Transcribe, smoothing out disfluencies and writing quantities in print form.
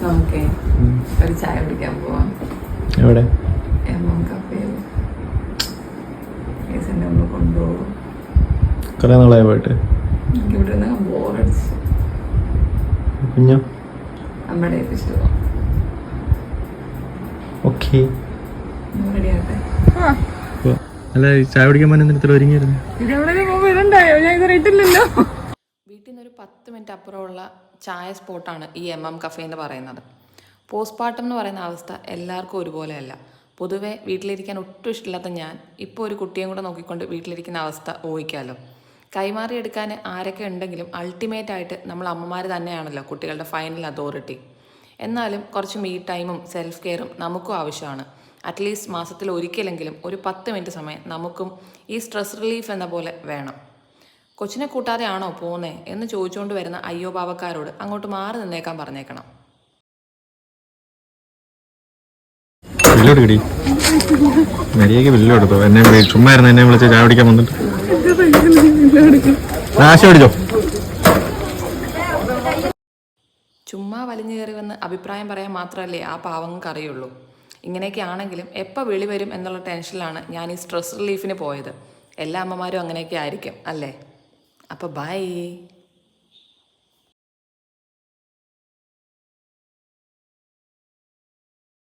നമുക്ക് ഒരു ചായ കുടിക്കാൻ പോവാം. എവിടെ? കഫേയിൽ. ഒന്ന് കൊണ്ടുപോകും. കുറെ നാളായി പോയിട്ട്. എനിക്ക് ഇവിടെ നിന്ന് ബോറടിച്ചു. കുഞ്ഞോ? നമ്മുടെ ഇഷ്ടം. ഓക്കെ. റെഡിയാട്ടെ. അല്ല, ചായ കുടിക്കാൻ പറഞ്ഞ ഒരുങ്ങിയിരുന്നു. വീട്ടിൽ നിന്നൊരു 10 മിനിറ്റ് അപ്പുറമുള്ള ചായ സ്പോട്ടാണ് ഈ കഫേ എന്ന് പറയുന്നത്. പോസ്റ്റ്മോർട്ടം എന്ന് പറയുന്ന അവസ്ഥ എല്ലാവർക്കും ഒരുപോലെയല്ല. പൊതുവെ വീട്ടിലിരിക്കാൻ ഒട്ടും ഇഷ്ടമില്ലാത്ത ഞാൻ ഇപ്പോൾ ഒരു കുട്ടിയും കൂടെ നോക്കിക്കൊണ്ട് വീട്ടിലിരിക്കുന്ന അവസ്ഥ ഊഹിക്കാമല്ലോ. കൈമാറിയെടുക്കാൻ ആരൊക്കെ ഉണ്ടെങ്കിലും അൾട്ടിമേറ്റായിട്ട് നമ്മൾ അമ്മമാർ തന്നെയാണല്ലോ കുട്ടികളുടെ ഫൈനൽ അതോറിറ്റി. എന്നാലും കുറച്ച് മീ ടൈമും സെൽഫ് കെയറും നമുക്കും ആവശ്യമാണ്. അറ്റ്ലീസ്റ്റ് മാസത്തിൽ ഒരിക്കലെങ്കിലും ഒരു 10 മിനിറ്റ് സമയം നമുക്കും ഈ സ്ട്രെസ് റിലീഫ് എന്ന പോലെ വേണം. കൊച്ചിനെ കൂട്ടാതെ ആണോ പോന്നേ എന്ന് ചോദിച്ചുകൊണ്ട് വരുന്ന അയ്യോ പാവക്കാരോട് അങ്ങോട്ട് മാറി നിന്നേക്കാൻ പറഞ്ഞേക്കണം. മര്യാദയ്ക്ക് ബില്ല് കൊടുത്തോ. എന്നെ ചുമ്മാ ആയിരുന്നു എന്നെ വിളിച്ച് ചായ കുടിക്കാൻ വന്നിട്ട്. ചുമ്മാ വലിഞ്ഞു കയറി വന്ന് അഭിപ്രായം പറയാൻ മാത്രമല്ലേ ആ പാവങ്ങൾക്ക് അറിയുള്ളൂ. ഇങ്ങനെയൊക്കെ ആണെങ്കിലും എപ്പോൾ വിളി വരും എന്നുള്ള ടെൻഷനിലാണ് ഞാൻ ഈ സ്ട്രെസ് റിലീഫിന് പോയത്. എല്ലാ അമ്മമാരും അങ്ങനെയൊക്കെ ആയിരിക്കും അല്ലേ? അപ്പോൾ ബൈ.